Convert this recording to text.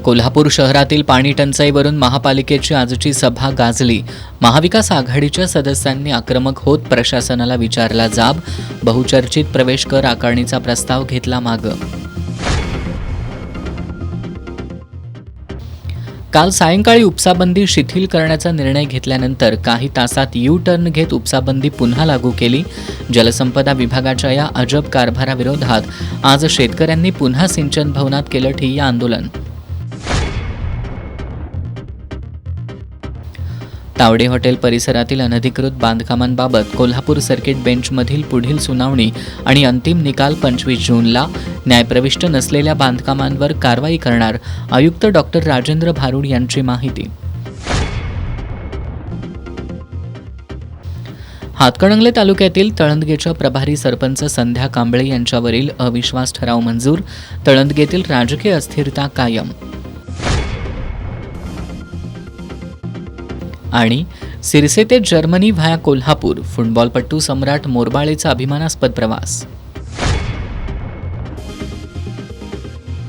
कोल्हापूर शहरातील पाणी टंचाईवरून महापालिकेची आजची सभा गाजली। महाविकास आघाडीच्या सदस्यांनी आक्रमक होत प्रशासनाला विचारला जाब। बहुचर्चित प्रवेश कर आकारणीचा प्रस्ताव घेतला मागं। काल सायंकाळी उपसाबंदी शिथिल करण्याचा निर्णय घेतल्यानंतर काही तासात यू टर्न घेत उपसाबंदी पुन्हा लागू केली। जलसंपदा विभागाच्या या अजब कारभाराविरोधात आज शेतकऱ्यांनी पुन्हा सिंचन भवनात केलं ठिय्या आंदोलन। तावडे हॉटेल परिसरातील अनधिकृत बांधकामांबाबत कोल्हापूर सर्किट बेंचमधील पुढील सुनावणी आणि अंतिम निकाल 25 जूनला। न्यायप्रविष्ट नसलेल्या बांधकामांवर कारवाई करणार, आयुक्त डॉक्टर राजेंद्र भारुड यांची माहिती। हातकणंगले तालुक्यातील तळंदगेच्या प्रभारी सरपंच संध्या कांबळे यांच्यावरील अविश्वास ठराव मंजूर। तळंदगेतील राजकीय अस्थिरता कायम। आणि सिरसे ते जर्मनी व्हाया कोल्हापूर, फुटबॉलपटू सम्राट मोरबाळेचा अभिमानास्पद प्रवास।